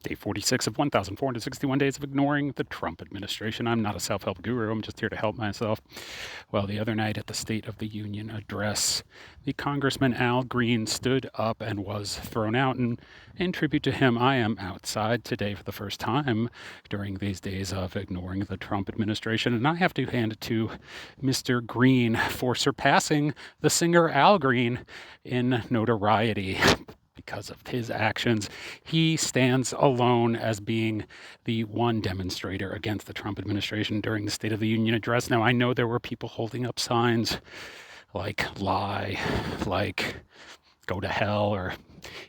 Day 46 of 1,461 days of ignoring the Trump administration. I'm not a self-help guru. I'm just here to help myself. Well, the other night at the State of the Union address, the Congressman Al Green stood up and was thrown out. And in tribute to him, I am outside today for the first time during these days of ignoring the Trump administration. And I have to hand it to Mr. Green for surpassing the singer Al Green in notoriety. Because of his actions, he stands alone as being the one demonstrator against the Trump administration during the State of the Union address. Now, I know there were people holding up signs like lie, like go to hell, or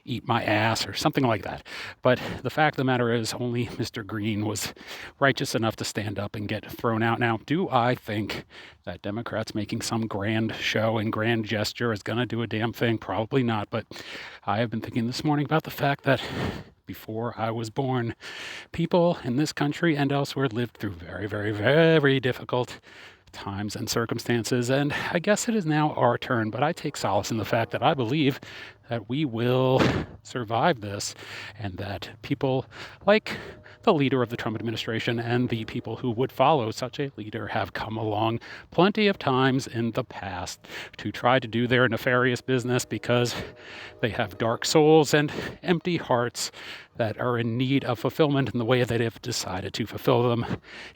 eat my ass, or something like that. But the fact of the matter is, only Mr. Green was righteous enough to stand up and get thrown out. Now, do I think that Democrats making some grand show and grand gesture is going to do a damn thing? Probably not. But I have been thinking this morning about the fact that before I was born, people in this country and elsewhere lived through very, very, very difficult times and circumstances, and I guess it is now our turn, but I take solace in the fact that I believe that we will survive this, and that people like the leader of the Trump administration and the people who would follow such a leader have come along plenty of times in the past to try to do their nefarious business because they have dark souls and empty hearts that are in need of fulfillment, and the way that they have decided to fulfill them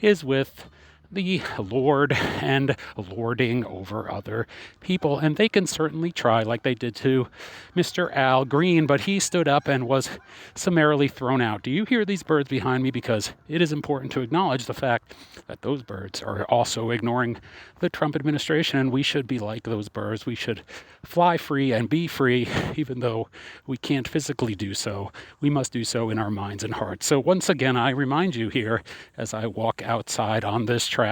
is with the Lord and lording over other people. And they can certainly try, like they did to Mr. Al Green, but he stood up and was summarily thrown out. Do you hear these birds behind me? Because it is important to acknowledge the fact that those birds are also ignoring the Trump administration, and we should be like those birds. We should fly free and be free, even though we can't physically do so. We must do so in our minds and hearts. So once again, I remind you here, as I walk outside on this track,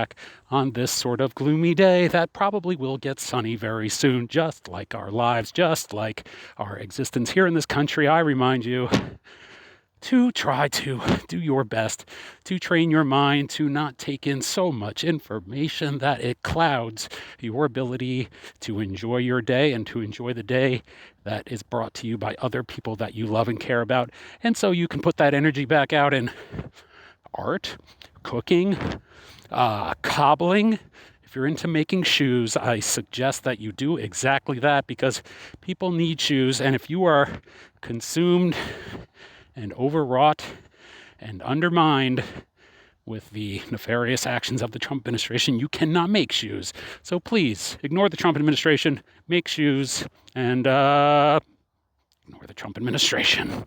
on this sort of gloomy day that probably will get sunny very soon, just like our lives, just like our existence here in this country, I remind you to try to do your best to train your mind to not take in so much information that it clouds your ability to enjoy your day and to enjoy the day that is brought to you by other people that you love and care about. And so you can put that energy back out in art, cooking, cobbling. If you're into making shoes, I suggest that you do exactly that, because people need shoes. And if you are consumed and overwrought and undermined with the nefarious actions of the Trump administration, you cannot make shoes. So please ignore the Trump administration, make shoes, and ignore the Trump administration.